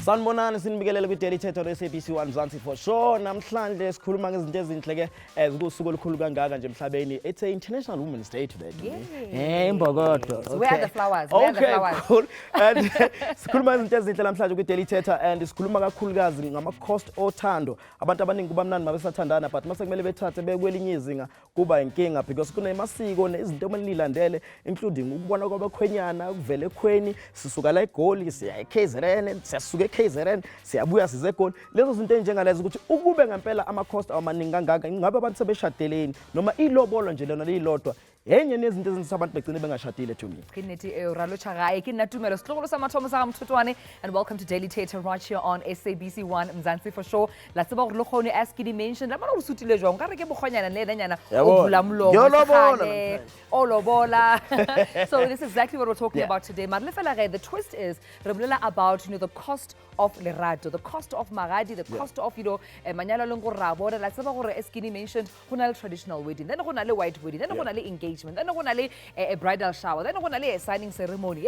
Sanibonani sinibikelele kwi-Daily Thetha SABC Mzansi for sure. Namhlanje sikhuluma ngezinto ezinhle ke ezikusuku olukhulu kangaka nje emhlabeni. It's a International Women's Day today. Imbokodo. Where are the flowers? Where are the flowers? Cool. And sikhuluma ngezinto ezinhle namhlanje kwi-Daily Thetha and sikhuluma kakhulukazi ngama-cost othando. Abantu abaningi kuba mnandi mabesathandana but mase kumele bethathe bekwelinye izinga kuba inkinga because kunemasiko nezinto okumele nilandele including ukubona kwabakhwenyana ukuvela ekhweni sisuka la eGoli siya eKZN siyasuka eKZN siyabuya size eGoli lezo zinto enjengalezo ukuthi ukube ngempela ama-cost amaningi kangaka ingabe abantu sebeshadeleni noma ilobolo nje lona lilodwa yenye nezinto ezenza abantu begcine bengashadile to me. Kini Tumelo Mothotoane, and welcome to Daily Thetha right here on SABC 1 Mzansi for sure. La tseba gore lo khone as Kini mentioned la mana o sutile jwa ngare ke bokhonyana le lenyana o bula mlomo lobola. So this is exactly what we're talking about today. The twist is about the cost of lerato, the cost of magadi, the cost of manyalo longo rabo. La tseba gore as Kini mentioned hona traditional wedding, then hona le white wedding, then hona le engagement, then hona a bridal shower, then hona le a signing ceremony.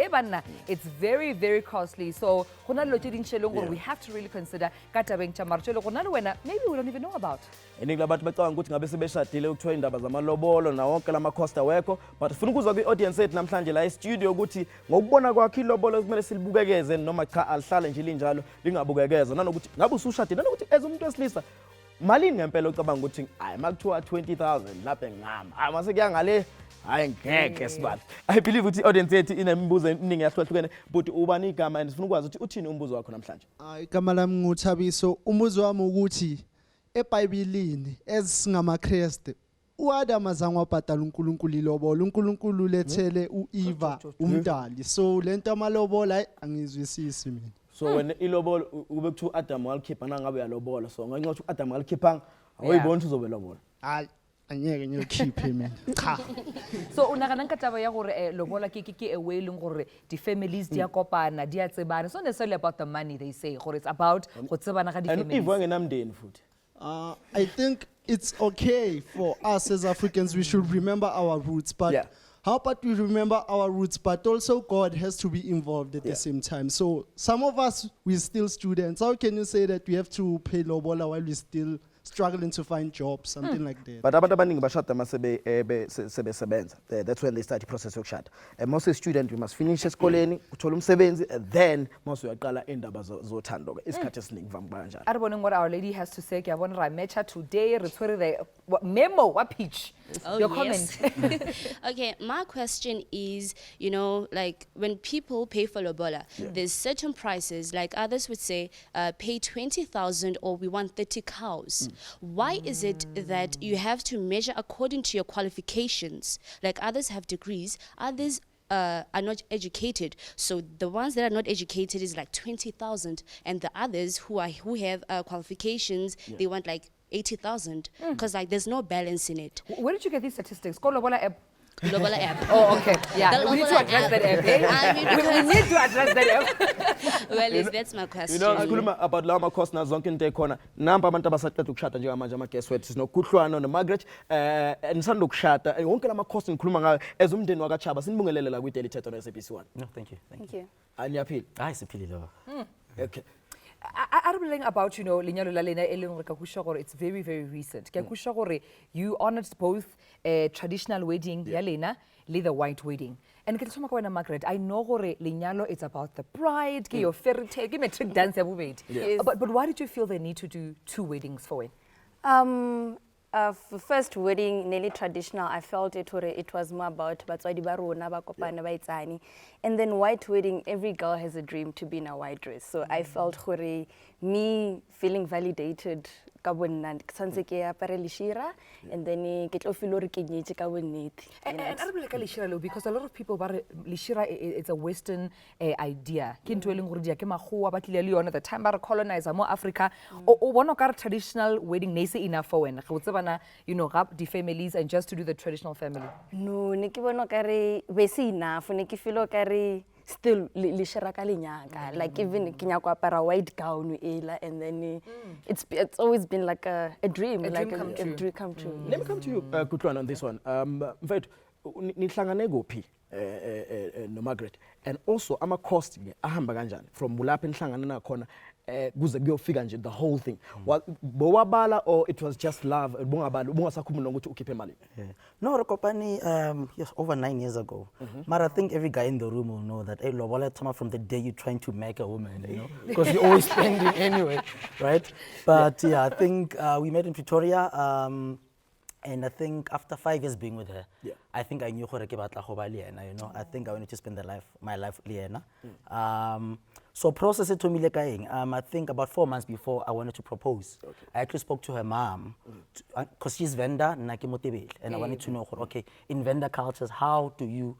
It's very, very costly. So we have to really consider maybe we don't even know about. Iningi labantu becanga ukuthi ngabe sebeshadile ukuthiwa indaba zamalobolo na wonke la ma-cost awekho but funa ukuzwa kwi-audience yethu namhlanje la e-studio ukuthi ngokubona kwakhe ilobolo kumele silibukekeze noma cha alihlale nje linjalo lingabukekeza nanokuthi ngabe usushadile nanokuthi as umuntu wesilisa malini ngempela ucabanga ukuthi hayi makuthiwa 20,000 lapha engihamba hayi mase kuyangale hayi ngeke sibali. I believe ukuthi audience yethu inemibuzo eminingi yahlukahlukene but ubani igama and sifuna ukwazi ukuthi uthini umbuzo wakho namhlanje. Igama lami nguThabiso. Umbuzo wami ukuthi eBhayibhelini esingamaKristu uAdam azange wabhadala uNkulunkulu ilobolo, uNkulunkulu lethele uEva umdali. So lento amalobola angizwisisi mina. So when ilobolo ube kuthi uAdam walikhipha nangabe uyalobola so ngenxa ukuthi uAdam walikhiphanga awuyibona ukuthi uzobe lobola. Hayi anyeke ngiyokhiphe mina. Cha. So unakananka taba ya gore lobola ke a way leng gore di families dia kopana dia tsebana. So necessarily about the money they say gore it's about go tsebana ga di families. And if ngenamndeni futhi. I think it's okay for us as Africans. We should remember our roots, but how about we remember our roots, but also God has to be involved at the same time. So some of us, we're still students. How can you say that we have to pay lobola while we're still struggling to find jobs, something like that? But abantu abaningi bashada masebe sebenza. That's when they start the process yokushada. Most student we must finish esikoleni, uthola umsebenzi and then mase uyaqala indaba zothando ke isikhathi esiningi vamba kanjalo. Aribona what our lady has to say ke yabona ra matcha today re tshwere the memo wa pitch. Your comment. Okay, my question is, like when people pay for lobola, there's certain prices, like others would say, pay 20,000 or we want 30 cows. Why is it that you have to measure according to your qualifications? Like others have degrees, others are not educated. So the ones that are not educated is like 20,000, and the others who have qualifications, they want like 80,000 because like there's no balance in it. Where did you get these statistics? Call Lobola app. Lobola app. Oh, okay. Yeah, we need to address that app. We need to address that app. Well, that's my question. Sikhuluma about lawo ma-cost na zonke into ekhona. Namba abantu abasaqeda ukushada njengamanje ama-guest wethu sinokuhlwana noMargaret nisanda ukushada wonke la ma-cost ngikhuluma ngayo as umndeni wakachaba sinibungelele la kwi-Daily Thetha no SABC 1. No, thank you. Thank you. Aniyaphila. Hayi siphilile baba. Okay. I'm learning about lenyalo la lena eleng re ka kusha gore it's very, very recent. Ke kusha gore you honored both traditional wedding ya lena le the white wedding. And ke tsoma ka wena Margaret, I know gore lenyalo it's about the bride, ke your fairy tale, ke metric dance ya bobedi. But why did you feel the need to do two weddings for it? First wedding, nearly traditional, I felt it was more about batswadi ba rona ba kopana ba itsani. And then white wedding, every girl has a dream to be in a white dress. So I felt me feeling validated ka bonna tshwantse ke apare lishira and then ke tlo feel hore ke nyetse ka bonnete. And I really like lishira lo because a lot of people ba lishira it's a Western idea. Ke ntwe leng gore dia ke magoa ba tlile le yona the time ba re colonizer mo Africa o bona ka traditional wedding nese enough for wena go tsebana ga the families and just to do the traditional family. No ne ke bona ka re be se enough ne ke feel ka re still lishira ka lenyaka like even ke nya go apara white gown ela and then it's always been like a dream, like a dream come true. Let me come to you Kutlwana on this one. Mfethu nihlangane kuphi no Margaret and also ama-cost ke ahamba kanjani from lapho enihlangana nakhona kuze kuyofika nje the whole thing bowabala or it was just love bungasakhulumi nokuthi ukhiphe imali? No, Rokopani, yes, over 9 years ago. But I think every guy in the room will know that hey, lobola come from the day you're trying to make a woman, you know, because you're always spending anyway, right? But yeah, I think we met in Pretoria, and I think after 5 years being with her, I think I knew gore ke batla go ba le yena, you know. I think I wanted to spend my life le yena. So process it to me like I think about 4 months before I wanted to propose. I actually spoke to her mom because she's vendor and I wanted to know, okay, in vendor cultures, what do you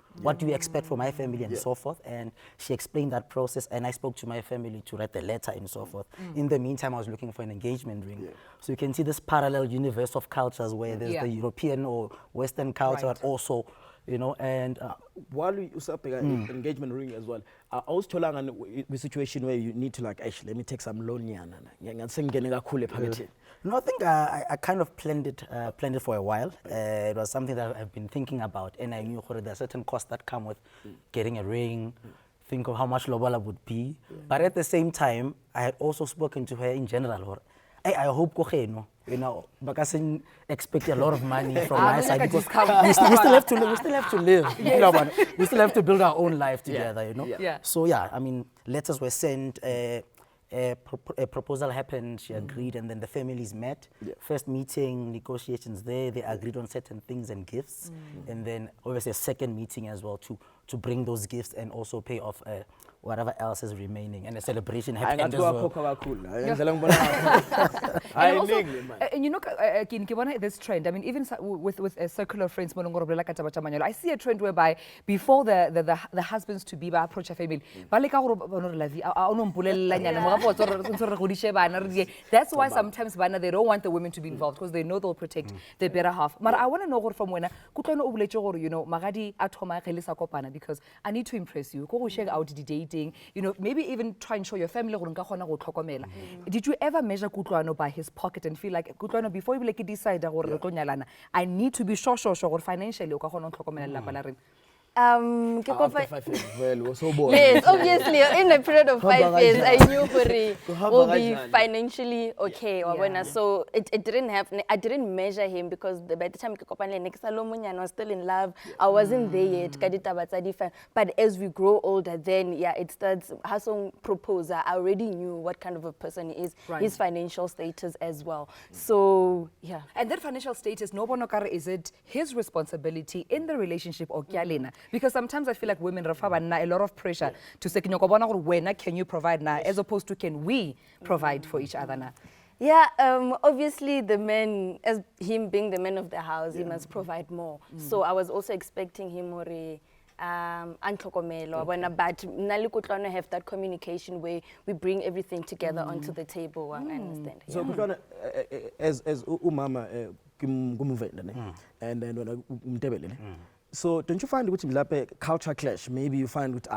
expect from my family and so forth. And she explained that process, and I spoke to my family to write the letter and so forth. In the meantime, I was looking for an engagement ring. So you can see this parallel universe of cultures where there's the European or Western culture, but also, you know, and while you usapeka engagement ring as well, I was told a situation where you need to like, actually, let me take some loan. No, I think I kind of planned it for a while. It was something that I've been thinking about, and I knew there are certain costs that come with getting a ring. Think of how much lobola would be, but at the same time, I had also spoken to her in general. I hope you know, because I expect a lot of money from my side because we still have to live. We still have to live. You know, but we still have to build our own life together. You know. So yeah, I mean, letters were sent. A proposal happened. She agreed, and then the families met. First meeting, negotiations there. They agreed on certain things and gifts, and then obviously a second meeting as well to bring those gifts and also pay off whatever else is remaining, and a celebration happened as well. And you know, this trend, I mean, even with circular friends, I see a trend whereby before the husbands to be approach a family, that's why sometimes they don't want the women to be involved because they know they'll protect their better half. But I want to know from when you know, because I need to impress you. Out the dating, you know, maybe even try and show your family. Did you ever measure Kutlwano by his pocket and feel like Kutlwano before you decide I need to be sure financially? After 5 years, well, was so bored. Yes, obviously, in a period of 5 years, I knew Huri will be financially okay. So it didn't happen. I didn't measure him because by the time I was still in love. I wasn't there yet. But as we grow older, then it starts. Hasong proposal. I already knew what kind of a person he is, his financial status as well. So yeah. And that financial status, is it his responsibility in the relationship or Kyalena? Because sometimes I feel like women have a lot of pressure to say, can you provide now, as opposed to can we provide for each other now? Yeah, obviously the man, as him being the man of the house, he must provide more. So I was also expecting him Tumelo, but Nali have that communication where we bring everything together onto the table. I understand. So as umama and then so don't you find with culture clash? Maybe you find with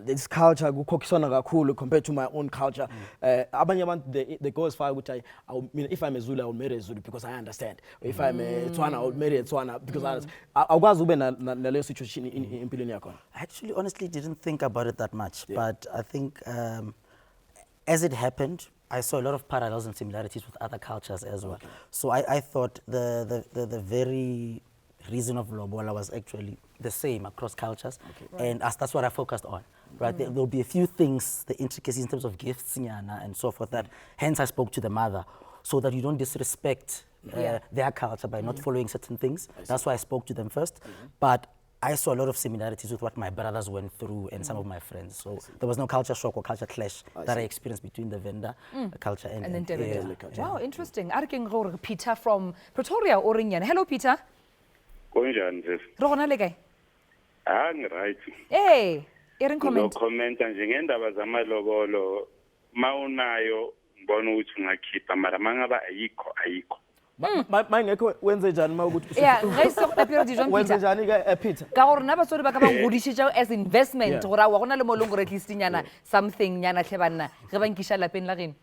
this culture compared to my own culture. They go as far which if I'm a Zulu, I will marry a Zulu because I understand. If I'm a Tswana, I will marry a Tswana because I was in a situation in Piliniakon. I actually honestly didn't think about it that much, but I think as it happened, I saw a lot of parallels and similarities with other cultures as well. So I thought the very reason of lobola was actually the same across cultures, and that's what I focused on. Right, there'll be a few things, the intricacies in terms of gifts and so forth. That hence I spoke to the mother, so that you don't disrespect their culture by not following certain things. That's why I spoke to them first. But I saw a lot of similarities with what my brothers went through and some of my friends. So there was no culture shock or culture clash that I experienced between the vendor culture and then the culture. Wow, interesting. Peter from Pretoria, Orinyan. Hello, Peter. Right. Hey, Erin comment. Comment njengendaba zamalobolo mawunayo ngibona ukuthi ungakhipha mara mangaba ayikho. Mangekho wenze njani mawukuthi wenze njani ke Peter ka gore na batsodi ba ka ba ngodisitse as investment gore wa gona le molongo re tlist nyana something nyana hle banna ge ba nkisha lapeng la gene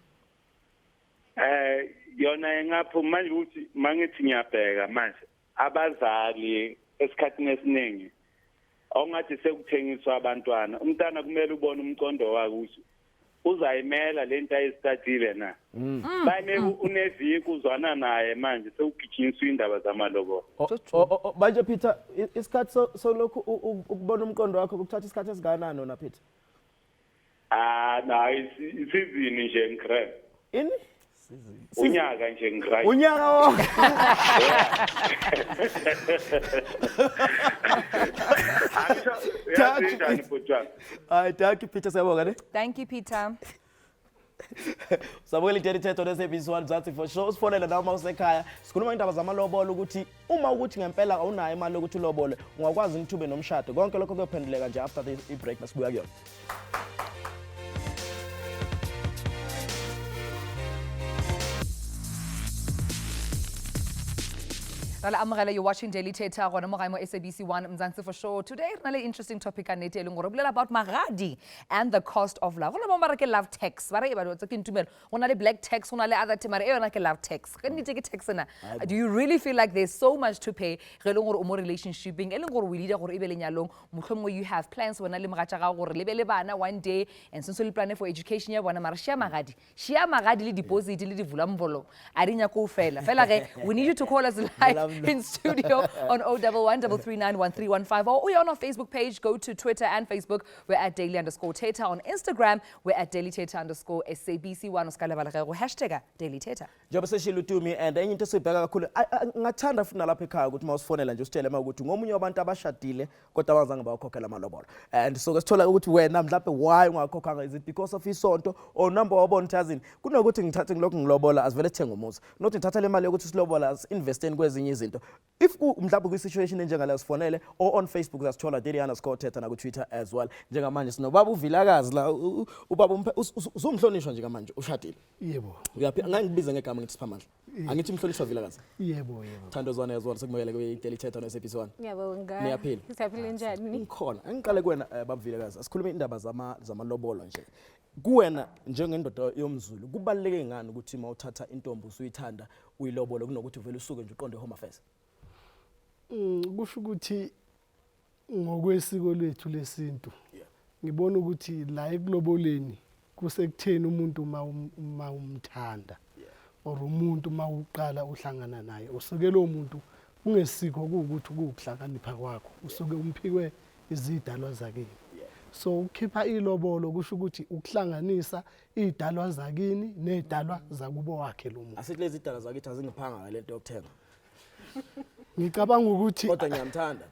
yona engapho manje ukuthi mangithi ngiyabheka manje abazali esikhathini esiningi awungathi sekuthengiswa abantwana umntana kumele ubone umcondo wakhe ukuthi uzayimela lento ayisitathile na bame uneviki uzwana naye manje sewugijinyiswa indaba zamalobolo manje Peter isikhathi solokhu ukubona umqondo wakho ukuthatha isikhathi esingakanani nona Peter na isizini nje ngikrebe ini unyaka nje ngikrebe unyaka wonke hayi thank you Peter siyabonga ne Thank you, Peter. Sabukela iDaily Thetha on SABC 1 Mzansi for sure usifonela nawe uma usekhaya sikhuluma indaba zamalobolo ukuthi uma ukuthi ngempela awunayo imali yokuthi ulobole ungakwazi ukuthi ube nomshado konke lokho kuyophenduleka nje after the break basibuya kuyona You're watching Daily Thetha on SABC 1 Mzansi for sure. Today, really interesting topic about magadi and the cost of love. Love text. Black text, love text. Do you really feel like there's so much to pay? Relationship you have plans one day and since you plan for education we need you to call us live in studio on 011-339-1315 or we are on our Facebook page. Go to Twitter and Facebook. We're at daily_Thetha. On Instagram, we're at dailythetha_SABC1. Hashtag Daily Thetha. Njengoba seshilo Tumi and enye into esibheka kakhulu ngathanda futhi nalapha ekhaya ukuthi mawusifonela nje usitshele ukuthi ngomunye wabantu abashadile kodwa abazange bawukhokhela amalobolo and so kesithola ukuthi wena mhlawumbe why ungakhokhanga is it because of isonto or number wabona thazini kunokuthi ngithathe ngilokho ngilobola asivele thenga umuzi not ngithatha le mali yokuthi silobola as investeni kwezinye izinto if mhlawumbe kwi situation enjengaleyo sifonele or on Facebook zasithola daily_Thetha na ku Twitter as well njengamanje sinobaba uvilakazi la ubaba uzumhlonishwa nje kamanje ushadile yebo uyaphi angangibize ngegama ngithi Siphamandla angithi mhlonishwa vilakazi yebo Thandozwane as well sekumele ku Daily Thetha on SABC 1 Ngiyabonga. Niyaphila Siyaphila njani? Ngikhona angiqale kuwena babuvilakazi asikhulume indaba zamalobolo nje kuwena njengendoda yomZulu kubaluleke ngani ukuthi mawuthatha intombi usuyithanda uyilobolo kunokuthi uvele usuke nje uqonde home affairs kusho ukuthi ngokwesiko lethu lesintu ngibona ukuthi la ekuloboleni kusekutheni umuntu uma umthanda or umuntu mawuqala uhlangana naye usuke lo muntu ungesiko ukuthi ukuhlakanipha kwakho usuke umphikwe izidalwa zakini so ukhipha ilobolo kusho ukuthi ukuhlanganisa idalwa zakini nedalwa zakubo wakhe lo muntu asithi lezi idalwa zakithi azingiphanga lento yokuthenga ngicabanga ukuthi kodwa ngiyamthanda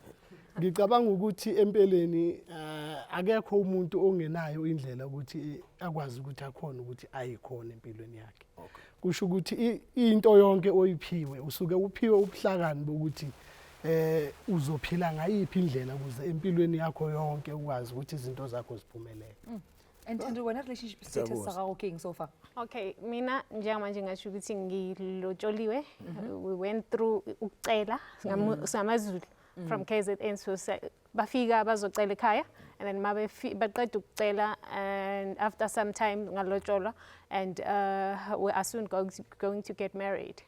ngicabanga ukuthi empeleni akekho umuntu ongenayo indlela ukuthi akwazi ukuthi akhona ukuthi ayikhona empilweni yakhe kusho ukuthi into yonke oyiphiwe usuke uphiwe ubuhlakani bokuthi uzophila ngayiphi indlela ukuze empilweni yakho yonke ukwazi ukuthi izinto zakho ziphumelele and when relationship status sakho so far Okay, mina njengamanje ngasho ukuthi ngilotsholiwe. We went through ukucela ngamaZulu from KZN so bafika bazocela ekhaya and then baqeda ukucela and after some time ngalotsholwa and we are soon going to get married.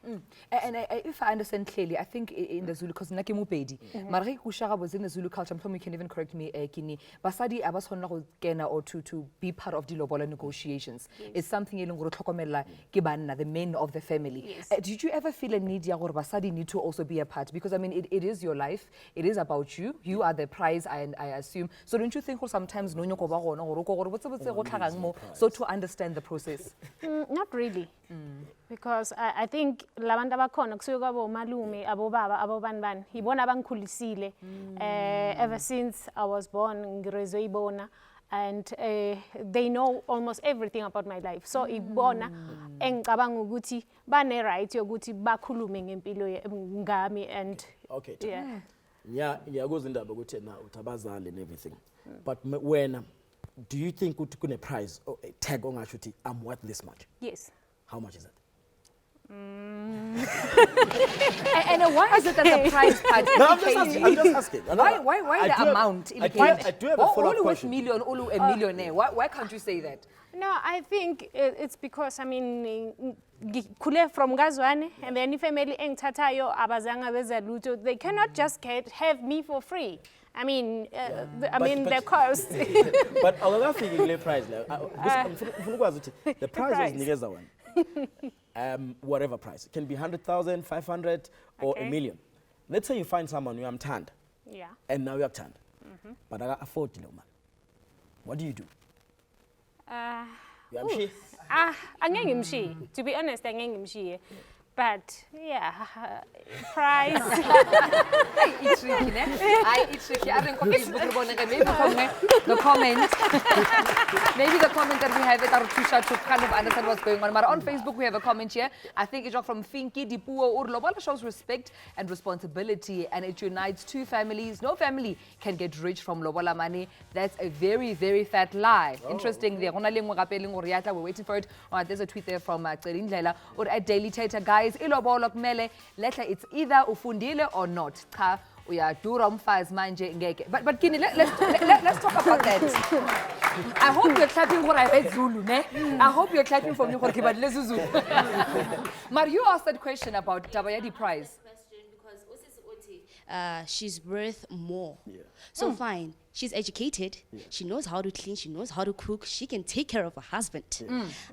And if I understand clearly, I think in the Zulu, because nake mupedi, marake kushaka was in the Zulu culture. I'm sure you can even correct me, Kini. Basadi abasona kugena or to be part of the lobola negotiations. It's something ilunguru tokomela kibana, the men of the family. Did you ever feel a need ya or basadi need to also be a part? Because I mean, it is your life. It is about you. You are the prize, I assume. So don't you think sometimes no nyoko ba gona or so to understand the process? Not really. Because I think labantu abakhona kusuke kwabo malume abobaba abobanibani ibona abangikhulisile ever since I was born ngirezwe ibona and they know almost everything about my life so ibona engicabanga ukuthi bane right yokuthi bakhulume ngempilo ngami and okay ngiyakuzwa indaba ukuthi na uthabazali and everything but when do you think ukuthi kune price or a tag ongasho ukuthi I'm worth this much? Yes. How much is it? And why is it that the price part No, I'm just asking. Why the amount? I do have a follow-up question. Million, a millionaire. Why can't you say that? No, I think it's because I mean kule from Gazwane and then family engithathayo abazanga beza lutho they cannot just have me for free. I mean, the cost. But awukafiki kule price la. Ngifuna ukwazi ukuthi the price price. osinikeza wona. Whatever price. It can be 100,000, 500 or a million. Let's say you find someone uyamthanda. Yeah. And now uyakuthanda. But aka afford lo man. What do you do? Uyamshiya? Angeke ngimshiye. To be honest, angeke ngimshiye. But yeah, price. It's tricky, ne? It's tricky. I think Facebook maybe the comment. Maybe the comment that we have at our Tusha to kind of understand what's going on. But on Facebook we have a comment here. I think it's from Finky Dipuo or Lobola shows respect and responsibility, and it unites two families. No family can get rich from Lobola money. That's a very, very fat lie. Interesting. We're waiting for it. There's a tweet there from Tserindlela or at Daily Thetha. Guys, ilobolo kumele lehle, it's either ufundile or not. Cha uyadura umfazi manje ngeke. But Kini, let's talk about that. I hope you're clapping for I Zulu, ne? I hope you're clapping for me for Kibadle Zulu. Mar, you asked that question about Tabayadi prize. She's worth more. So fine, she's educated, she knows how to clean, she knows how to cook, she can take care of her husband.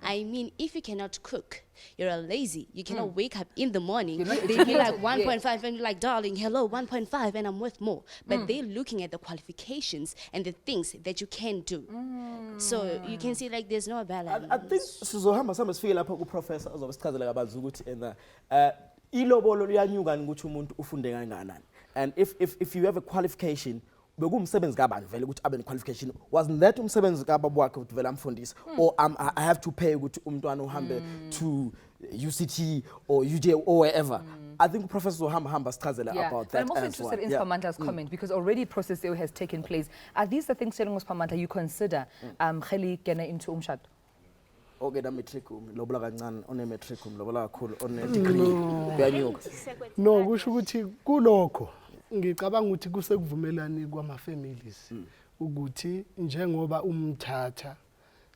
I mean, if you cannot cook, you're a lazy, you cannot wake up in the morning, they be like 1.5 and you're like, darling, hello, 1.5 and I'm worth more. But they're looking at the qualifications and the things that you can do. So you can see like there's no balance. I think sizohamba sifike lapho ku professor azobasichazela kabanzi ukuthi ilobolo liyanyuka ukuthi umuntu ufunde kangakanani. And if you have a qualification, bekumsebenzi kabani vele ukuthi abe qualification, wasn't that umsebenzi kababa wakhe ukuthi vele amfundise, or I have to pay ukuthi umntwana uhambe to UCT or UJ or wherever. I think Professor Zohamba sichazela about that. But I'm also interested in Spamanta's comment, because already process has taken place. Are these the things telling Spamanta you consider Kheli kena into umshado? Okay, da matric lobola kancane one matric lobola kakhulu one degree uyanyuka. No, kusho ukuthi kulokho ngicabanga ukuthi kusekuvumelani kwama families ukuthi njengoba umthatha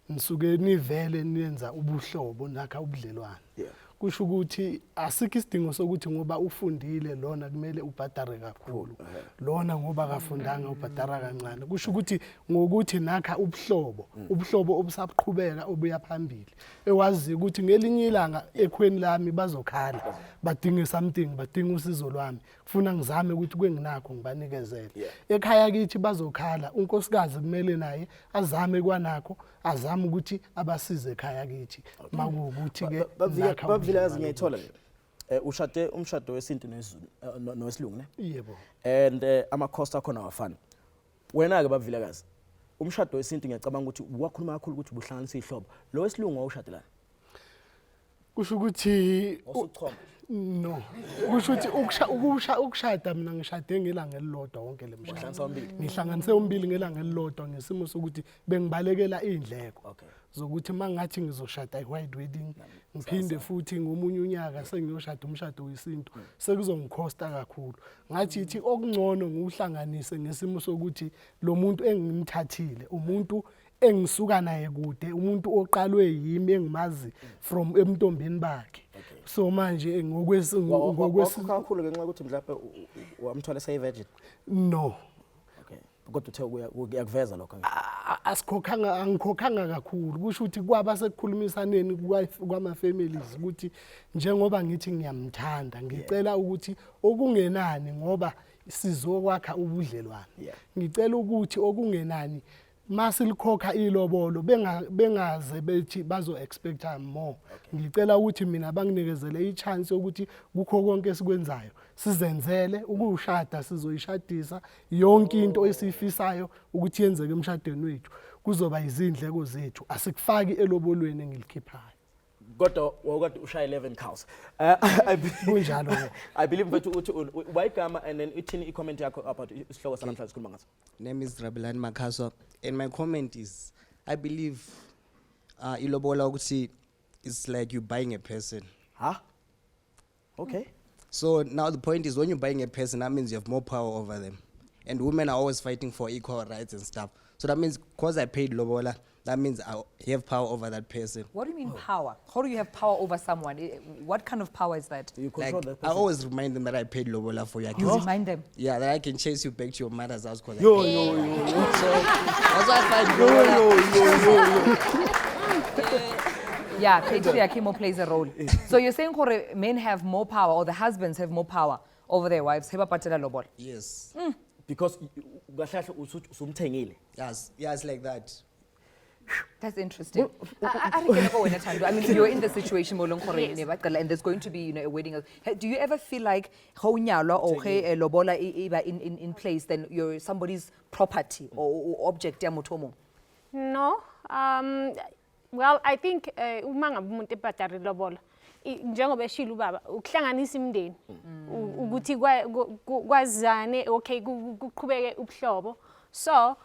nisuke nivele niyenza ubuhlobo nakha ubudlelwane. Kusho ukuthi asikho isidingo sokuthi ngoba ufundile lona kumele ubhadare kakhulu, lona ngoba kafundanga ubhadara kancane. Kusho ukuthi ngokuthi nakha ubuhlobo obusaqhubeka obuya phambili, ewazi ukuthi ngelinye ilanga ekhweni lami bazokhala, badinga something, badinga usizo lwami, kufuna ngizame ukuthi kwenginakho ngibanikezele. Ekhaya kithi bazokhala, unkosikazi kumele naye azame kwanakho, azame ukuthi abasize ekhaya kithi. Makuwukuthi ke bavila ngiyithola ushade umshado wesintu nowesilungu ne? Yebo. And ama cost akhona awafani. Wena ke bavilakazi umshado wesintu ngiyacabanga ukuthi wakhuluma kakhulu ukuthi ubuhlanganisa ihlobo. Lo wesilungu awushadelana. Kusho ukuthi usuchoma. No. Kusho ukuthi ukushada mina ngishade ngelanga elilodwa wonke lemshado. Ngihlanganisa umbili. Ngihlanganise umbili ngelanga elilodwa ngesimo sokuthi bengibalekela indleko. Okay. Zokuthi mangathi ngizoshada i-white wedding ngiphinde futhi ngomunye unyaka sengiyoshada umshado wesintu sekuzongikhosta kakhulu. Ngathi ithi okungcono nguhlanganise ngesimo sokuthi lo muntu engimthathile umuntu engisuka naye kude, umuntu oqalwe yimi engimazi from emntombeni bakhe. So manje kakhulu ngenxa ukuthi mhlawumbe wamthola say virgin. No. Kodwa uthe uyakuveza lokho. Angikhokhanga kakhulu. Kusho ukuthi kwaba sekukhulumisaneni kwama families ukuthi njengoba ngithi ngiyamthanda ngicela ukuthi okungenani ngoba sizokwakha ubudlelwane. Ngicela ukuthi okungenani masilikhokha ilobolo bengaze bethi bazo expect more. Ngicela ukuthi mina banginikezele ichance ukuthi kukho konke esikwenzayo sizenzele ukushada sizoyishadisa yonke into esifisayo ukuthi yenzeke emshadweni wethu kuzoba izindleko zethu asikufaki elobolweni engilikhiphayo. Kodwa wakade ushaya 11 cows. Kunjalo. I believe that wayigama and then ithini i-comment yakho about isihloko sanamhlanje sikhuluma ngaso. Name is Rabelani Makaso, and my comment is I believe ilobola ukuthi it's like you buying a person. Huh? Okay. So now the point is when you're buying a person, that means you have more power over them. And women are always fighting for equal rights and stuff. So that means because I paid lobola, that means you have power over that person. What do you mean power? How do you have power over someone? What kind of power is that? You Like, control that I person. always remind them that I paid lobola for you. You remind them. Yeah, that I can chase you back to your mother's house. Yo, yo, yo, yo. So that's why I find Yo, lobola. yo, yo, yo, yo. Yeah, patriarchy plays a role. So you're saying gore men have more power, or the husbands have more power over their wives? Heba patela lobola. Yes. Because kahle usumthengile. Yes, yes, like that. That's interesting. I mean, you're in the situation and there's going to be, you know, a wedding. Do you ever feel like or lobola in place, then you're somebody's property or object? No. Well, I think uma ngabe umuntu ebhadala ilobola njengoba eshilo ubaba ukuhlanganisa imindeni ukuthi kwazane okay kuqhubeke ubuhlobo. So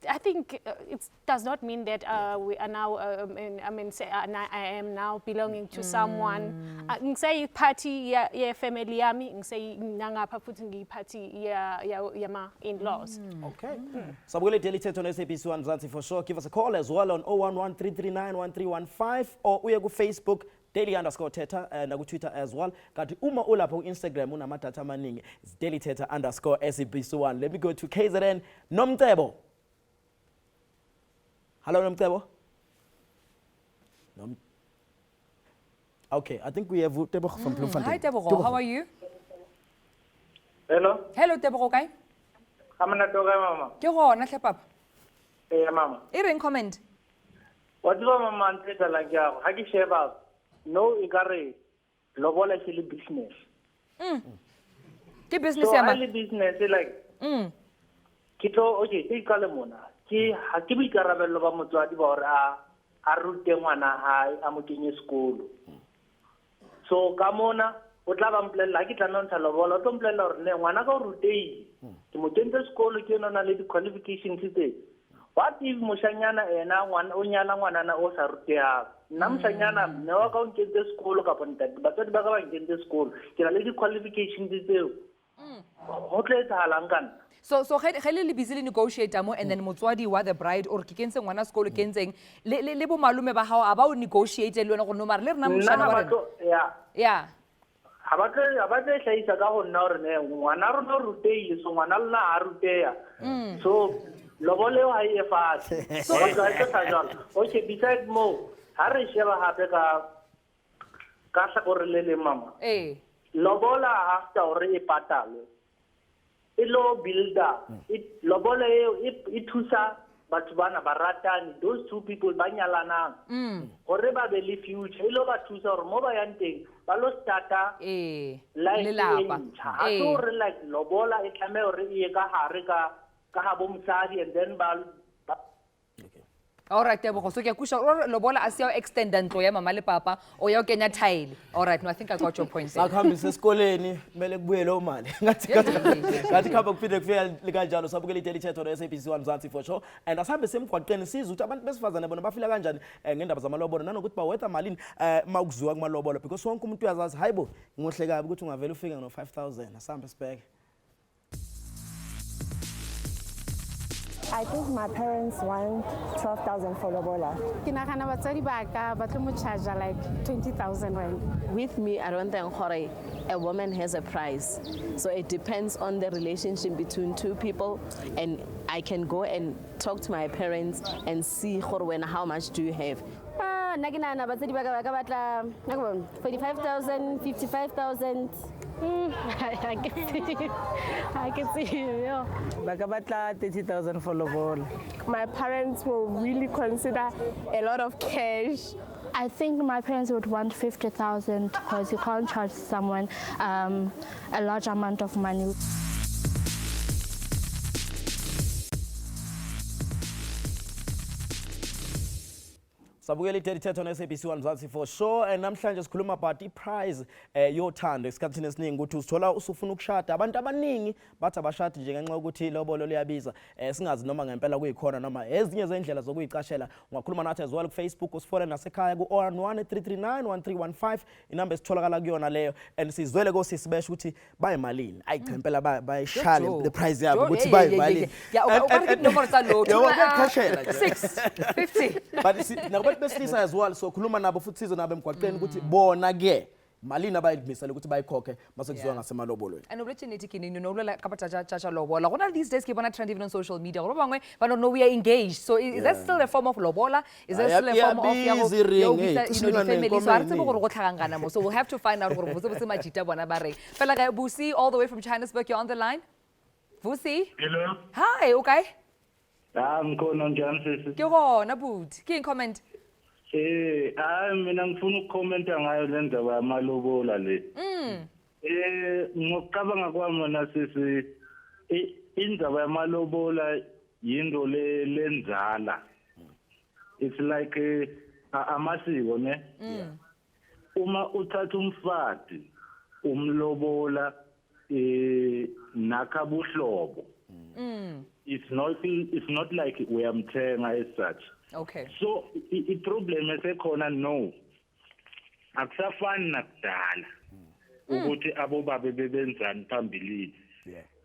I think it does not mean that we are now I am now belonging to someone. Ngise party ya family yami, ngise nangapha futhi ngiyiphathi ya ma in-laws. Okay. Sabukele Daily Thetha on SABC 1 Mzansi for sure. Give us a call as well on 011-339-1315 or uye ku Facebook daily_Thetha and ku Twitter as well. Kanti uma ulapha ku Instagram unamadatha amaningi, it's Daily Thetha _SABC 1. Let me go to KZN. Nomcebo. Hello, Nomcebo. Okay, I think we have Tebogo from Bloemfontein. Hi, Tebogo. How are you? Hello? Hello, Tebogo. Kai? Hamana toga mama. Ke gona hle papa. Mama. E reng comment? What do mama nteta la jago? Ha ke sheba. No, ikare lobola ke le business. Ke business So ya I ma. business like Kito okay, ke kale mona. Ke ha ke boikarabelo ba motswadi ba hore a rute ngwana hae a mo kenye sekolo. So ka mona o tla ba mpolella ke tla nontsha lobola o tlo mpolella hore ne ngwana ka o ruteile. Ke mo kentse sekolo ke nona le di qualifications tse. What if moshanyana ena ngwana o nyala ngwana na o sa ruteha? Nna moshanyana ne wa ka o kentse sekolo ka bontate batswadi ba ka ba kentse sekolo. Ke na le di qualifications tseo. Ho tla etsahalang kana? So le busy negotiator mo and then motswadi wa the bride or ke kentse ngwana sekolo kentseng le bo malume ba hao aba o negotiate le wena go no mara le rena moshana wa rena. Yeah. Ha ba tla hlahisa ka go nna hore ne ngwana rona o ruteile so ngwana lena a ruteya. So lobole ha e fatshe. So ga se sa jalo. Okay, besides mo ha re sheba hape ka hlakore le mama. Lobola after hore e patale. Ilo builder, lobola e thusa batho bana ba ratani, those two people ba nyalanang. Hore ba be le future, ilo ba thusa hore mo ba yang teng ba lo starta lelapa. Ha so re like lobola e tlame hore e ka hare ka ha bo mosadi and then ba. All right, Tebogo. So ke kusha lobola asiya extend ntlo ya mama le papa o ya kenya tile. All right, no, I think I got your point there. Akuhambisa esikoleni kumele kubuye lo mali. Ngathi khamba kuphinde kufika likanjalo sabukele Daily Thetha on SABC 1 Mzansi for sure. And asihambe semgwaqeni sizwe ukuthi abantu besifazane bona bafila kanjani ngendaba zamalobolo nanokuthi bawetha malini makuziwa kumalobolo because wonke umuntu uyazazi hayibo ngohle kabi ukuthi ungavela ufike no 5000 asihambe sibheke. I think my parents want 12,000 for lobola. Kinahana batswadi ba ka ba tlo mo charge like 20,000 rand. With me, I don't think a woman has a price. So it depends on the relationship between two people, and I can go and talk to my parents and see how much do you have. Naginana batswadi ba ka batla 45,000, 55,000. I can see you. Yeah. Bakabatla 30,000 for lobola. My parents will really consider a lot of cash. I think my parents would want 50,000 because you can't charge someone a large amount of money. Sabukela i-Daily Thetha on SABC 1 Mzansi for sure, and namhlanje sikhuluma about i-prize yothando. Esikhathini esiningi ukuthi usithola usufuna ukushada, abantu abaningi bathi abashadi nje ngenxa ukuthi ilobolo liyabiza. Singazi noma ngempela kuyikhona noma ezinye zendlela zokuyicashela. Ungakhuluma nathi as well ku Facebook, usifole nasekhaya ku 011 inamba esitholakala kuyona leyo, and sizwele ko sisibesha ukuthi bayimalini. Ayi cha impela bayishale the prize yabo ukuthi bayimalini. Yeah, okay, number salo. 650. But besilisa as well, so khuluma nabo futhi sizo nabo emgwaqeni ukuthi bona ke malini abayimisela ukuthi bayikhokhe mase kuziwa ngasemalobolweni. And originally Kini no la kapacha lobola. One of these days keep on a trend even on social media. But no, we are engaged. So is that still a form of lobola? Is that still a form of the family? So we'll have to find out what majita bona bare. Fela ga Busi all the way from Johannesburg, you're on the line. Busi? Hello. Hi, okay. I'm going on Mzansi. Ke gona but. Ke comment? Mina ngifuna ukukhomenta ngayo le ndaba yamalobola le. Ngokucabanga kwami nasisi indaba yamalobola yinto lenzala. It's like amasiko ne. Uma uthatha umfati umlobola nakabuhlobo. It's not like we are mthenga as such. Okay. So the problem esekhona no. Akusafani nakudala. Ukuthi abobaba bebenzani phambilini.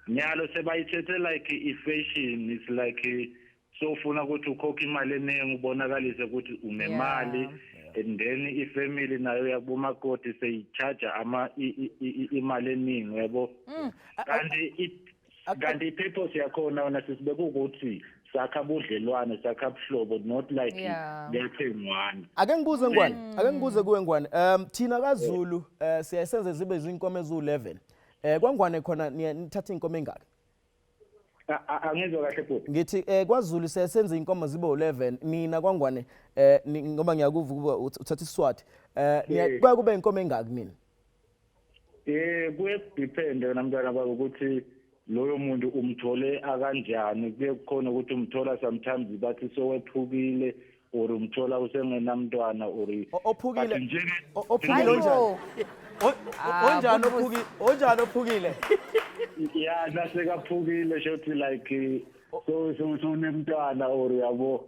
Nyalo sebayithethe like i-fashion, it's like so ufuna ukuthi ukhokhe imali eningi ubonakalise ukuthi unemali, and then ifamily nayo yakubomakoti seyicharge imali eningi yabo. Kanti i-purpose yakhona wona sisibeka ukuthi sakha budlelwane sakha buhlobo, not like lethengwane. Ake ngibuze kuwe Ngwane. Thina kaZulu siyasenza zibe izinkomo ezu11. KwaNgwane khona nithatha inkomo engaka? Angizwa kahle futhi. Ngithi kwaZulu siyasenza inkomo zibe 11. Mina KwaNgwane ngoba ngiyakuva ukuba uthatha isiswati. Kuya kube inkomo engaka nini? Kuye depend wena mntwana baba ukuthi loyo muntu umthole akanjani. Kuye kukhona ukuthi umthola sometimes bathi sowephukile or umthola usengenamntwana or ophukile onjani? Onjani ophukile? Yeah, nasekaphukile shothi like so unemntwana or yabo.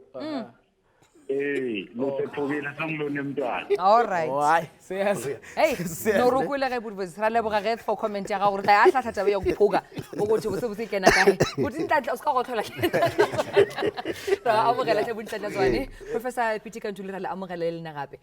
Losephukile songilonemntwana. All right. Hayi, siyazi. Hey, no rukwile ga budbus ra leboga get for comment ya ga gore ta ahla thatha ya kuphuka ukuthi bose kena kae. Ukuthi intantla o ska go thola. Ra amogela tle buntla tswane. Professor Pitika Ntuli ra amogela le nna gape.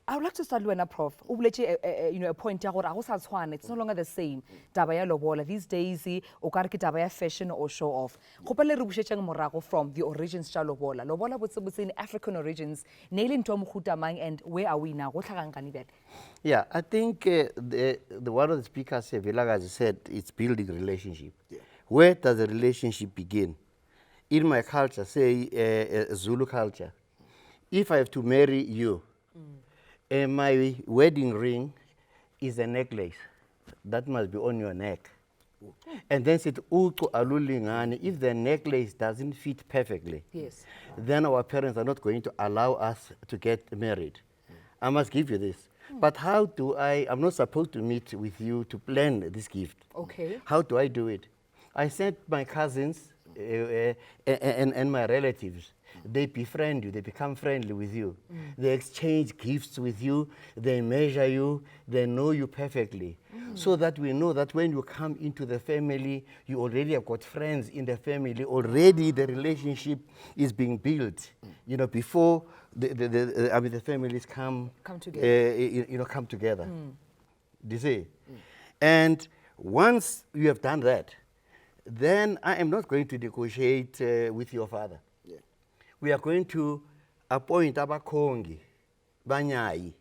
I would like to start with a prof. O buletse a point ya gore a go sa tshwana. It's no longer the same. Taba ya lobola these days o ka re ke taba ya fashion or show off. Gopele re bushetseng morago from the origins tsa lobola. Lobola botse in African origins, and where are we now? Yeah, I think the one of the speakers here, Vilagazi said, it's building relationship. Where does the relationship begin? In my culture, say Zulu culture, if I have to marry you, my wedding ring is a necklace that must be on your neck. And then said, if the necklace doesn't fit perfectly, then our parents are not going to allow us to get married. I must give you this. But how do I'm not supposed to meet with you to plan this gift. Okay. How do I do it? I sent my cousins and my relatives. They befriend you, they become friendly with you. They exchange gifts with you, they measure you, they know you perfectly. So that we know that when you come into the family, you already have got friends in the family, already the relationship is being built, before the families come together. Come together. Do you see? And once you have done that, then I am not going to negotiate with your father. We are going to appoint abakhongi, banyai,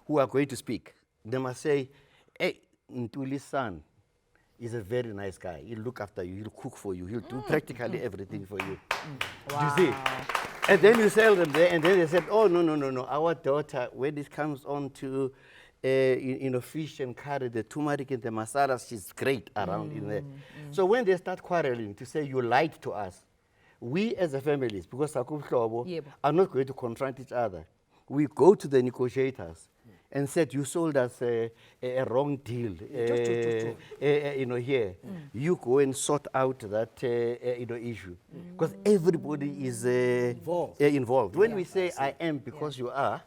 who are going to speak. They must say, hey, Ntuli's son is a very nice guy. He'll look after you, he'll cook for you, he'll do practically everything for you. Wow. Do you see? And then you sell them there, and then they said, oh, no. Our daughter, when it comes on to fish and curry, the turmeric and the masala, she's great around in there. So when they start quarreling to say, you lied to us, we as a families, because Sakuhlobo Yebo. are not going to confront each other. We go to the negotiators and said, you sold us a wrong deal, you know, here. You go and sort out that, you know, issue. Because everybody is involved. When we say I am because you are,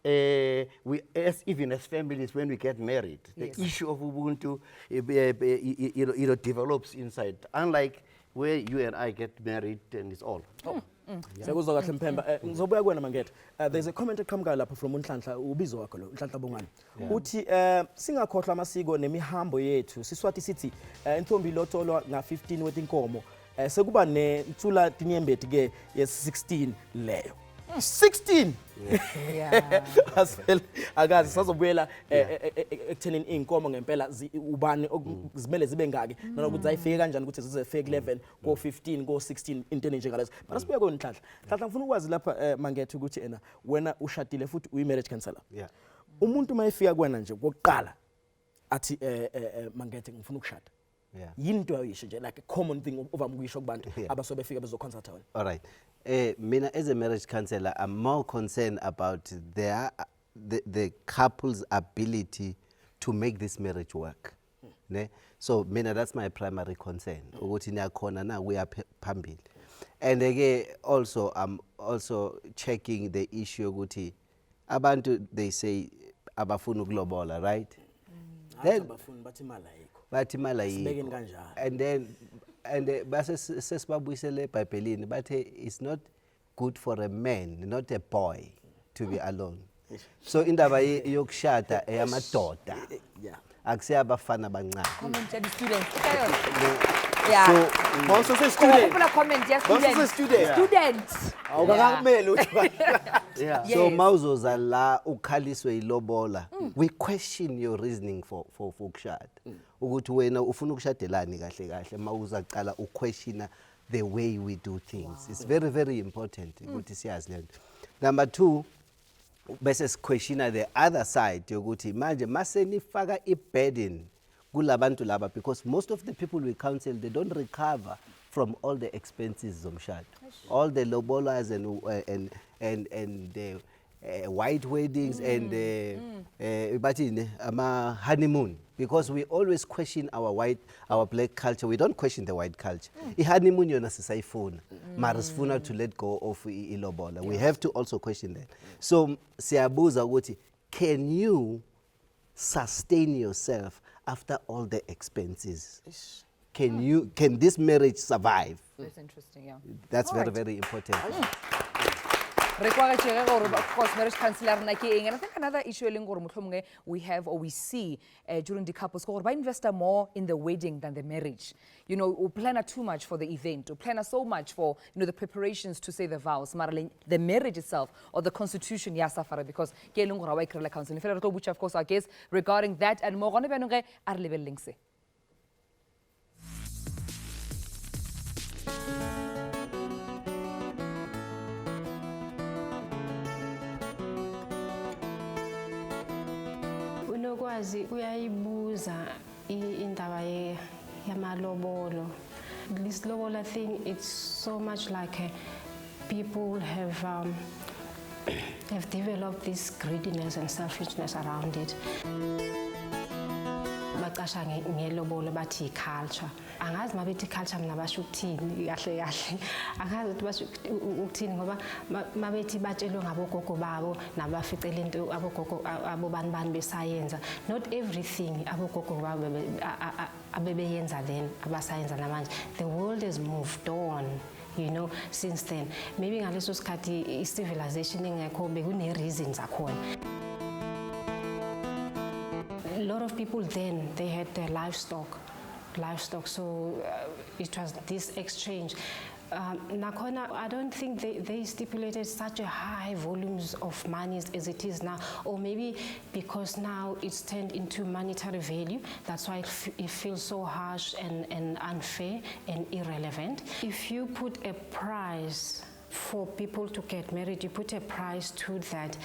we, even as families, when we get married, the issue of Ubuntu, you know, develops inside. Unlike where you and I get married and it's all. Siyakuzwa kahle Mphemba. Ngizobuya kuwena Mangete. There's a comment eqhamuka lapha from uNhlanhla ubizo wakho lo Nhlanhla Bongani. Uthi singakhohlwa amasiko nemihambo yethu. Siswathi sithi intombi lotholwa nga15 wetinkomo. Sekuba netsula tinyembeti ke yes16 leyo. 16. Yeah. Asel akazi sazobuyela ekuthenini inkomo ngempela ubani zimele zibe ngaki nanokuthi ayifike kanjani ukuthi zizefike 11 ko 15 ko 16 into enjengalezo. Mara sibuye ko Nhlanhla. Nhlanhla ngifuna ukwazi lapha Mangete ukuthi wena ushadile futhi uyi marriage counselor. Yeah. Umuntu mayefika kuwena nje kokuqala athi Mangete ngifuna ukushada. Yeah. Yinto ayisho nje like a common thing ovama ukuyisho kubantu abasobe befika bezoconsult wena. All right. Mina as a marriage counselor, I'm more concerned about the couple's ability to make this marriage work. Ne? So mina that's my primary concern. Ukuthi niyakhona na we are phambili. And again also I'm also checking the issue ukuthi abantu they say abafuna ukulobola, right? Then bathi imali ayikho. And then base sesibabuyisele eBhayibhelini bathe it's not good for a man, not a boy, to be alone. So indaba yokushada eyamadoda akuseyabafana abancane. Comment ya students. So also say student. Comment ya student. Student. Awukakumele Yeah. So mawuzoza la ukhaliswe ilobola. We question your reasoning for ukushada. Ukuthi wena ufuna ukushadelani kahle kahle mawuzaqala uquestiona the way we do things. It's very very important ukuthi siyazi lento. Number 2, bese siquestiona the other side yokuthi manje masenifaka iburden kulabantu laba, because most of the people we counsel they don't recover from all the expenses zomshado, all the lobolas and the white weddings and ama honeymoon, because we always question our black culture. We don't question the white culture. Honeymoon yona sisayifuna mara sifuna to let go of ilobola. We have to also question that. So siyabuza ukuthi can you sustain yourself after all the expenses? Can this marriage survive? That's interesting, yeah. That's very very important. Of course, marriage counselor and I think another issue we have or we see during the couples by investor more in the wedding than the marriage. You know, we plan too much for the event, we plan so much for the preparations to say the vows, the marriage itself or the constitution safari, because counseling. Which of course I guess regarding that and more are level links. Unokwazi uyayibuza indaba yamalobolo. This lobola thing, it's so much like people have developed this greediness and selfishness around it. Baqasha ngelobolo bathi culture. Angazi mabethi culture mina basho ukuthini kahle kahle. Angazi ukuthi basho ukuthini ngoba mabethi batshelwe ngabogogo babo nabaficela into abogogo abobani besayenza. Not everything abogogo babo abebeyenza then abasayenza namanje. The world has moved on. You know, since then. Maybe ngaleso sikhathi civilization engekho bekune reasons zakhona. A lot of people then, they had their livestock, so it was this exchange. Nakona, I don't think they stipulated such a high volumes of money as it is now, or maybe because now it's turned into monetary value, that's why it feels so harsh and unfair and irrelevant. If you put a price for people to get married, you put a price to that,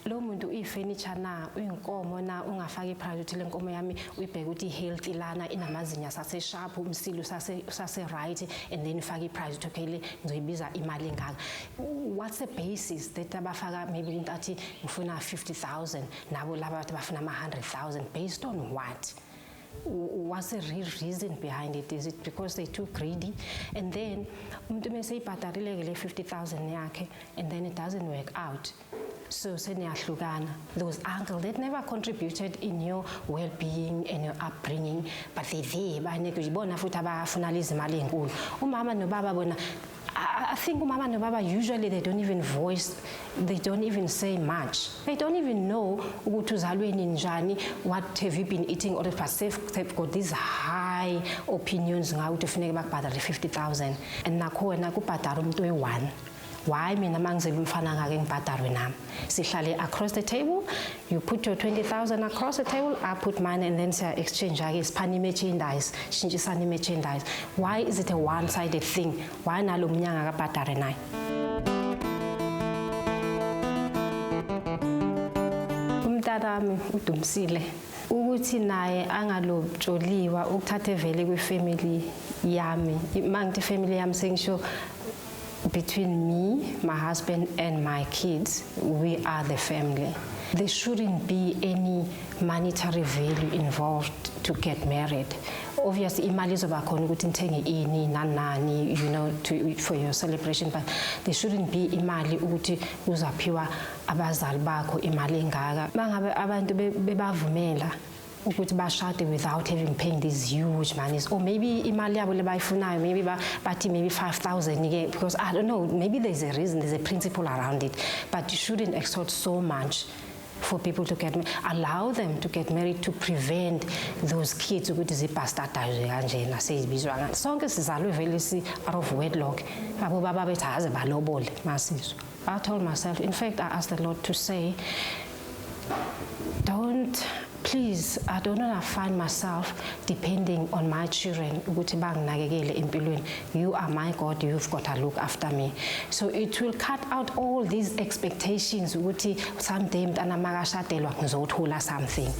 lo muntu uyifurniture na uyinkomo na ungafaka iprice uthi le nkomo yami uyibheka ukuthi healthy lana inamazinya sase sharp umsilo sase right and then ufaka iprice uthi okay le ngizoyibiza imali engaka. What's the basis that abafaka maybe umuntu athi ngifuna 50,000 nabo laba bathi bafuna 100,000 based on what? What's the real reason behind it? Is it because they're too greedy? And then umuntu mase ibhatarile le 50,000 yakhe and then it doesn't work out. So seniyahlukana. Those uncles that never contributed in your well-being and your upbringing, but they there bayibona futhi abafuna izimali enkulu. Umama nobaba bona I think umama nobaba usually they don't even voice, they don't even say much. They don't even know ukuthi uzalweni njani, what have you been eating, or they've got these high opinions ngawo ukuthi ufuneka bakubhadale 50,000 and nakho wena kubhadala umuntu we-1. Why mina mangizela umfana ngake ngibhadarwe nami? Sihlale across the table, you put your 20,000 across the table, I put mine, and then siya exchange ake siphana merchandise, shintshisana merchandise. Why is it a one-sided thing? Why nalo mnyanga akabhadare naye? Umntanami uDumsile ukuthi naye angalotsholiwa ukuthatha vele kwifamily yami. Mangithi family yami sengisho between me, my husband, and my kids, we are the family. There shouldn't be any monetary value involved to get married. Obviously, imali izobakhona ukuthi nithenge ini nanani, you know, for your celebration, but there shouldn't be imali ukuthi uzaphiwa abazali bakho imali engaka. Mangabe abantu bebavumela ukuthi bashade without having paying these huge monies, or maybe imali yabo lebayifunayo maybe bathi maybe 5,000 again, because I don't know, maybe there's a reason, there's a principle around it, but you shouldn't extort so much for people to get married. Allow them to get married to prevent those kids ukuthi zibastardizwe kanjena sezibizwa ngani. Sonke sizalwe vele out of wedlock. Abo baba bethi aze balobole masizwe. I told myself, in fact, I asked the Lord to say, please, I don't want to find myself depending on my children. You are my God, you've got to look after me. So it will cut out all these expectations. Someday something.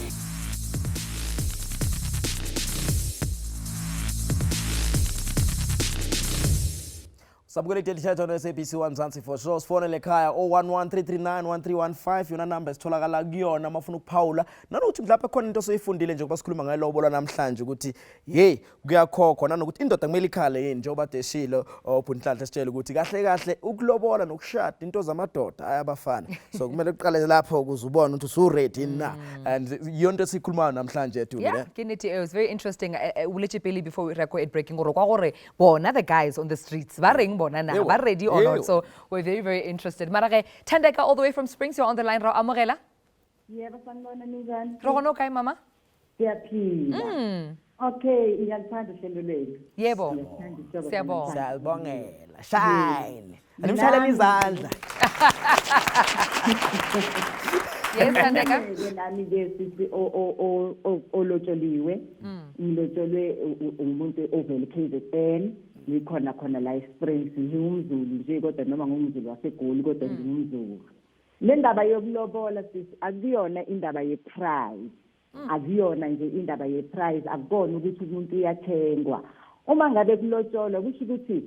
Sabukele Thetha no SABC 1 Mzansi for sure. Sifonele ekhaya 0113391315 yona number esitholakala kuyona mafuna ukuphawula. Nanokuthi mhlawumbe khona into soyifundile nje ngoba sikhuluma ngayo lobola namhlanje ukuthi hey kuyakhokho nanokuthi indoda kumele ikhale yini njengoba deshilo ophunhlanhla sitshela ukuthi kahle kahle ukulobola nokushada into zamadoda ayabafana. So kumele uqale lapho ukuze ubone ukuthi usu ready na, and yonto esikhuluma namhlanje ethu ne. Yeah, Kini, it was very interesting. Uleche Peli before we record breaking gore kwa gore bona the guys on the streets ba reng bona na ba ready or not, so we're very, very interested. Marake Thandeka all the way from Springs, you're on the line. Ra amogela? Yebo sanibona Mzansi. Rogono kai mama? Siyaphila. Okay, ngiyalithanda uhlelo lwethu. Yebo. Siyabonga. Siyabongela. Shine. Animshala izandla. Yes, Thandeka. Nami ke sisi olotsholiwe. Ngilotsholwe umuntu ovela KZN. Ngikhona khona la eSprings ngumzulu nje kodwa noma ngumzulu waseGoli kodwa ngumzulu. Le ndaba yokulobola sisi akuyona indaba yeprice. Akuyona nje indaba yeprice, akubona ukuthi umuntu uyathengwa. Uma ngabe kulotsholwa kusho ukuthi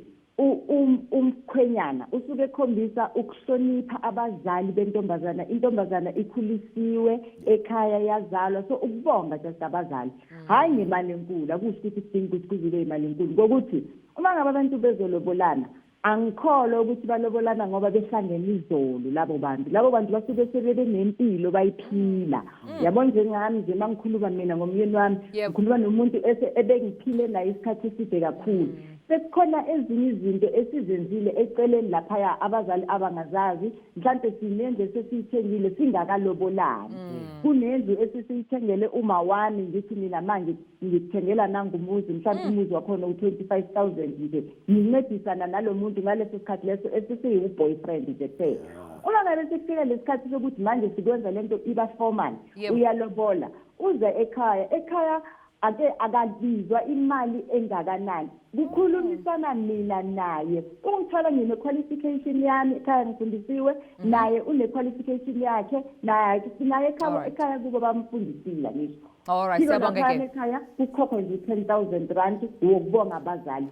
umkhwenyana usuke ekhombisa ukuhlonipha abazali bentombazana. Intombazana ikhulisiwe ekhaya yazalwa, so ukubonga just abazali hayi ngemali enkulu. Akusho ukuthi sidinga ukuthi kuzile imali enkulu ngokuthi uma ngabe abantu bezolobolana angikholwa ukuthi balobolana ngoba behlangene izolo. Labo bantu basuke sebenempilo bayiphila. Yabona njengami nje mangikhuluma mina ngomyeni wami ngikhuluma nomuntu ebengiphile naye isikhathi eside kakhulu. Sekukhona ezinye izinto esizenzile eceleni lapha abazali abangazazi, mhlawumbe sinenze sesiyithengile singakalobolani. Kunenze esisiyithengele uma wami ngithi mina manje ngithengela nangumuzi, mhlawumbe umuzi wakhona u25,000 nje ngincedisana nalomuntu ngaleso sikhathi leso esisiyi boyfriend nje kuphela. Uma ngabe sikufika lesikhathi sokuthi manje sikwenza lento iba formal, uyalobola uze ekhaya ake akabizwa imali engakanani kukhulumisana mina naye ungithola ngine qualification yami ekhaya ngifundisiwe naye une qualification yakhe naye ekhaya kubo bamfundisile ngisho all right siyabonga ke ekhaya kukhokha nje 10,000 rand wokubonga abazali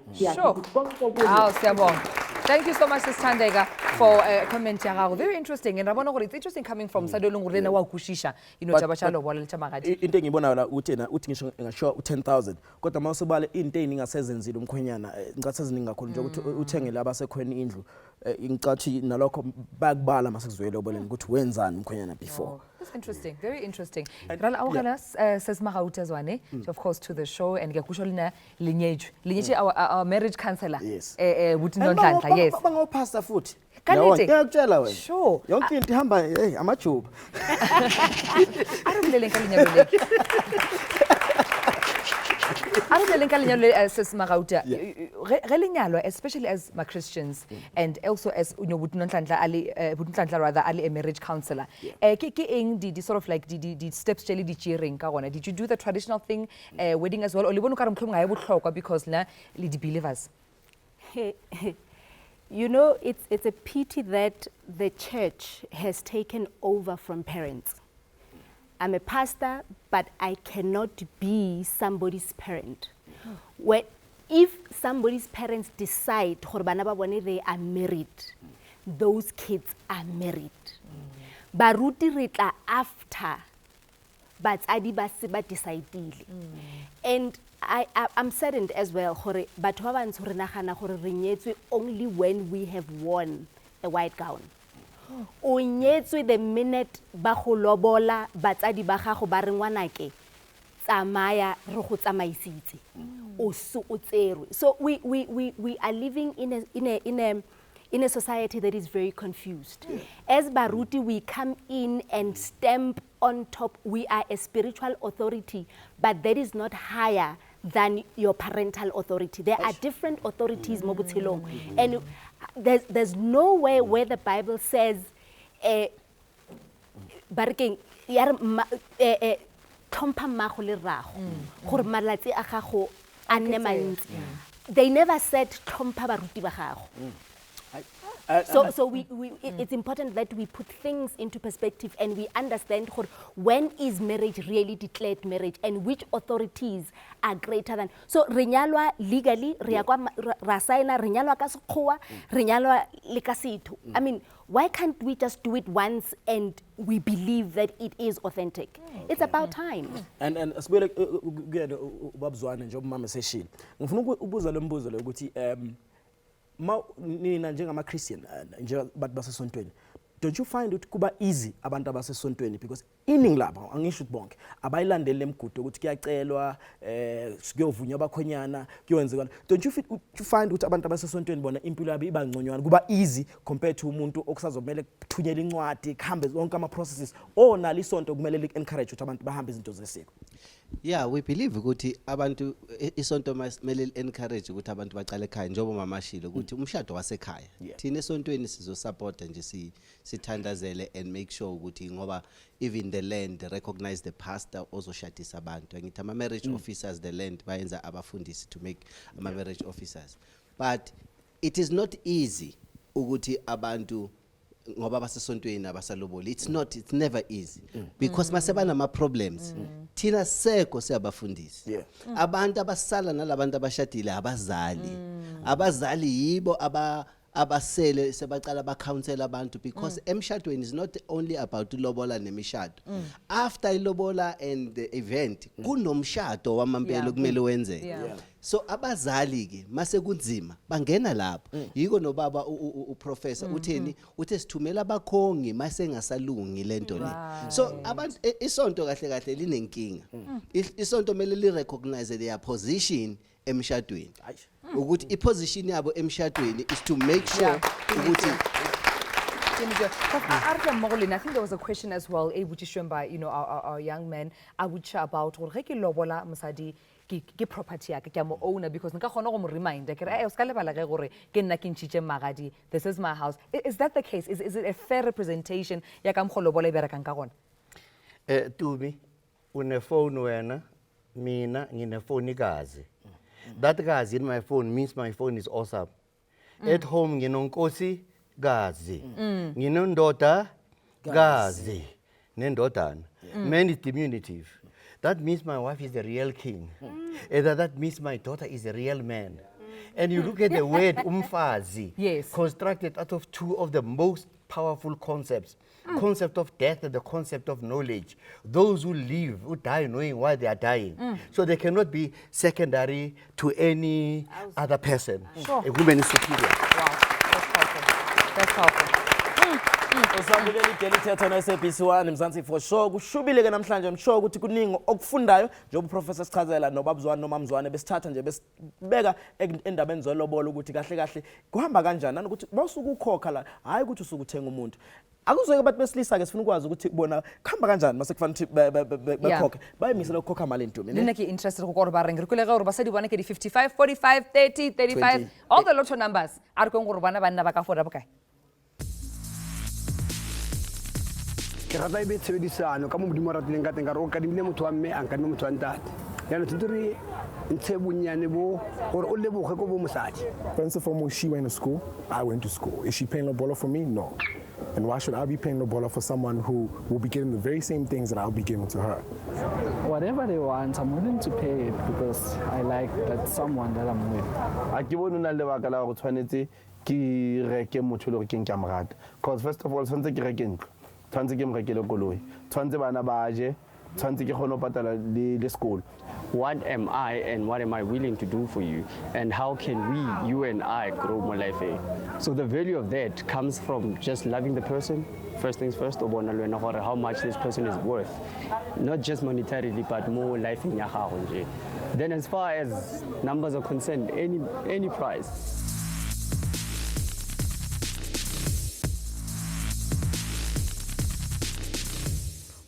siyabonga. Thank you so much, Sishandega, for comment yagago. Very interesting. And it's interesting coming from Sadolung Rena wa kushisha, you know, Chabachalo wala chamagadi. Into ngibona la uthena uthi ngisho ngasho 10,000 kodwa mawusebale into eningasezenzile umkhwenyana ngaseziningi kakhulu nje ukuthi uthengele abasekhweni indlu ngicathi nalokho bakubala masekuzwele oboleni ukuthi wenzani umkhwenyana before. That's interesting, very interesting. Rala awukala sesmagawutezwane of course to the show and ngiyakusho lina linyeju our marriage counselor buthi nodlandla yes bangopastor futhi kanete ngiyakutshela wena sure yonke into ihamba amajuba arumlele nkalinyalo le arumlele nkalinyalo sesmagawuta gelinyalo especially as ma Christians and also as you know buthi nodlandla rather ali a marriage counselor ke eng di sort of like di steps jeli di cheering ka gona. Did you do the traditional thing wedding as well or le bona ka re mhlomnga ya botlhokwa because na le di believers? You know, it's a pity that the church has taken over from parents. I'm a pastor, but I cannot be somebody's parent. If somebody's parents decide they are married, those kids are married. Baruti ritla after, but adibasiba decided. And I'm saddened as well, only when we have worn a white gown. The minute bago lobola batsadi ba gago ba rengwanake tsamaya re go tsamaisitse o se o tserwe. So we are living in a society that is very confused. As Baruti, we come in and stamp on top. We are a spiritual authority, but that is not higher than your parental authority. There are different authorities, Mobutilong. And there's no way where the Bible says, Barking, they never said Tompa Baruti Bahaho. So it's important that we put things into perspective and we understand when is marriage really declared marriage and which authorities are greater than. So renyalwa legally, rasaina renyalwa kasukua, renyalwa likasitu. I mean, why can't we just do it once and we believe that it is authentic? It's about time. And asibele kuyena ubabzwane nje umama seshini. Ngifuna ukubuza lo mbuzo lo ukuthi nina njengama Christian nje abantu basesontweni, don't you find it kuba easy abantu abasesontweni because iningi lapha angisho bonke abayilandele lemgudu ukuthi kuyacelwa kuyovunywa abakhonyana kuyenzekana. Don't you find ukuthi abantu abasesontweni bona impilo yabo iba ngconywana kuba easy compared to umuntu okusazomela kuthunyela incwadi kuhambe zonke ama processes nali isonto kumele encourage ukuthi abantu bahambe izinto zesiko? Yeah, we believe ukuthi abantu isonto mele encourage ukuthi abantu baqale ekhaya njengoba mamashilo ukuthi umshado wasekhaya thina esontweni sizo support nje sithandazele and make sure ukuthi ngoba even the land recognize the pastor ozoshadisa abantu. Ngithi ama marriage officers the land bayenza abafundisi to make ama marriage officers, but it is not easy ukuthi abantu ngoba basesontweni abasaloboli. It's never easy because maseba nama problems thina seko siyabafundisi abantu abasala nalabantu abashadile abazali yibo abasele sebaqala ba counsel abantu because emshadweni is not only about ilobola nemishado. After ilobola and the event kunomshado wamampelo kumele wenzeke. So abazali ke mase kunzima bangena lapho yiko nobaba uprofessor utheni uthe sithumela abakhongi mase ngasalungi lento le. So abantu isonto kahle linenkinga. Isonto mele li recognize their position emshadweni ukuthi iposition yabo emshadweni is to make sure ukuthi I think there was a question as well which is shown by our young man about lobola mosadi ke property yake ke mo owner because nka khona go mo remind ke re ska lebala ge gore ke nna ke ntshitse magadi, this is my house. Is that the case? Is it a fair representation ya ka mkholobola iberekang ka gona? Tumi une phone wena mina nginefoni kazi. That kazi in my phone means my phone is awesome. At home nginonkosi kazi. Nginondoda kazi. Nendodana. Man is diminutive. That means my wife is the real king. Either that means my daughter is a real man. And you look at the word umfazi, constructed out of two of the most powerful concepts. Concept of death and the concept of knowledge. Those who live, who die knowing why they are dying. So they cannot be secondary to any other person. Sure. A woman is superior. Wow, that's powerful. That's powerful. Usabukela iDaily Thetha no SABC 1 Mzansi for sure kushubile ke namhlanje msho ukuthi kuningi okufundayo njengoba professor sichazela nobabuzwana noma Mzwane besithatha nje besibeka endabeni zolobola ukuthi kahle kahle kuhamba kanjani ukuthi bawusuka ukhokha la hayi ukuthi usuka uthenga umuntu akuzoke abantu besilisa ke sifuna ukwazi ukuthi bona kuhamba kanjani mase kufanele ukuthi bekhokhe bayimisela ukukhokha imali entumi nina ke interested go ba reng re kulega gore basadi bona ke di 55 45 30 35 all the lotto numbers are go gore bana banna ba ka fora bokae ke rata e be tshebedisano ka mo modimo ratileng ka teng ka re o kadimile motho wa mme a nkadime motho wa ntate yana tshwanetse re ntshe bonnyane bo gore o leboge ko bo mosadi. First and foremost, she went to school, I went to school. Is she paying lobola for me? No. And why should I be paying lobola for someone who will be getting the very same things that I'll be giving to her? Whatever they want, I'm willing to pay it because I like that someone that I'm with. A ke bone una lebaka la go tshwanetse ke reke motho le go ke nke amrata. Because first of all, tshwanetse ke reke ntlo. Tshwanetse ke mrekele koloi. Tshwanetse bana ba je. Tshwanetse ke kgone patala le school. What am I and what am I willing to do for you? And how can we, you and I, grow more life? So the value of that comes from just loving the person. First things first, how much this person is worth. Not just monetarily, but more life in your house. Then as far as numbers are concerned, any price.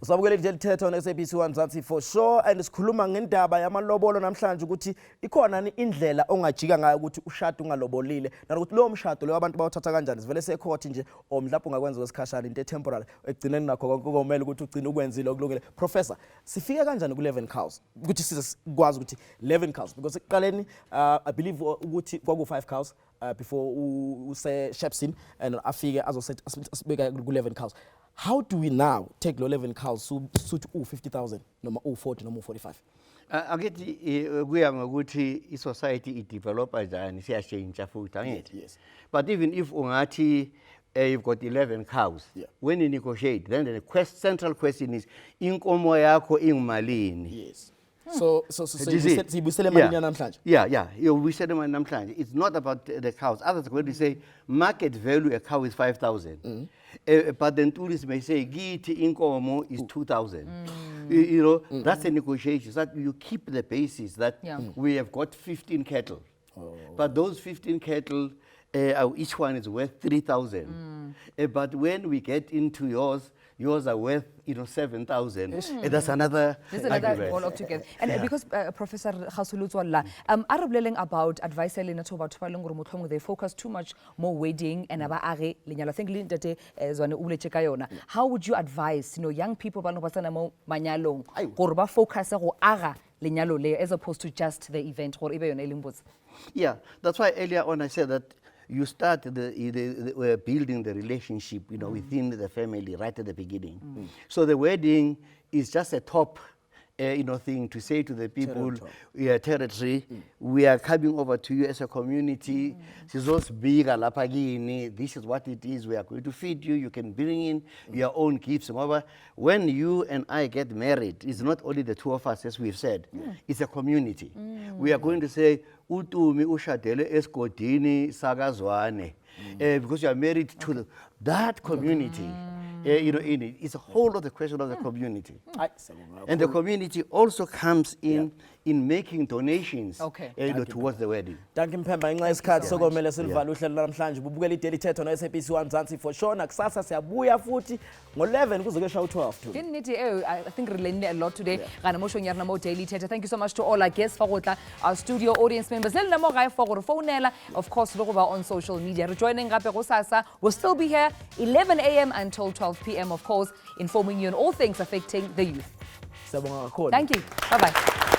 Usabukela iDaily Thetha on SABC 1 Mzansi for sure and sikhuluma ngendaba yamalobolo namhlanje ukuthi ikhona ni indlela ongajika ngayo ukuthi ushado ungalobolile nalokuthi lo mshado lo abantu bawuthatha kanjani sivele secourt nje o mhlawumbe ungakwenza kwesikhashana into temporary egcineni nakho konke komele ukuthi ugcine ukwenzile okulungile. Professor, sifike kanjani ku 11 cows ukuthi sizokwazi ukuthi 11 cows because ekuqaleni I believe ukuthi kwaku 5 cows before use Shepsin and afike azoset asibeka ku 11 cows. How do we now take 11 cows suit 50,000 noma 40 noma 45? Akithi kuya ngokuthi i-society i-develop kanjani siyashintsha futhi angithi. Yes. But even if ungathi you've got 11 cows, when you negotiate, then the central question is inkomo yakho ingumalini. Yes. So sibuyisele emalini namhlanje. Yeah, ubuyisele emalini namhlanje. It's not about the cows. Others are going to say market value a cow is 5,000. But then tourists may say githi inkomo is 2,000. You know, that's a negotiation. So that you keep the basis that we have got 15 cattle. But those 15 cattle, each one is worth 3,000. But when we get into yours are worth 7,000. That's another all altogether. And because Professor Khasulutswalla, are about advice they focus too much more wedding and I think how would you advise young people focus as opposed to just the event? Yeah, that's why earlier on I said that you start building the relationship, within the family right at the beginning. So the wedding is just a top, thing to say to the people, territory. We are coming over to you as a community. This is what it is. We are going to feed you. You can bring in your own gifts. When you and I get married, it's not only the two of us, as we've said. It's a community. We are going to say, Utumi ushadele eskodini sakazwane, because you are married to that community. In it, it's a whole other question of the community. And the community also comes in making donations towards the wedding. Thank you, Mpemba. Inga isikhathi sokomele silivale uhlelo namhlanje bubukela iDaily Thetha no SABC 1 Mzansi for sure nakusasa siyabuya futhi ngo11 kuzoke sha u12 too. I think we learned a lot today. Gana mo shonyana mo Daily Thetha. Thank you so much to all our guests for our studio audience members. Le mo ga for go phonela, of course lo go ba on social media. Rejoining gape go sasa. We'll still be here 11 a.m. until 12 p.m. of course informing you on all things affecting the youth. Thank you. Bye-bye.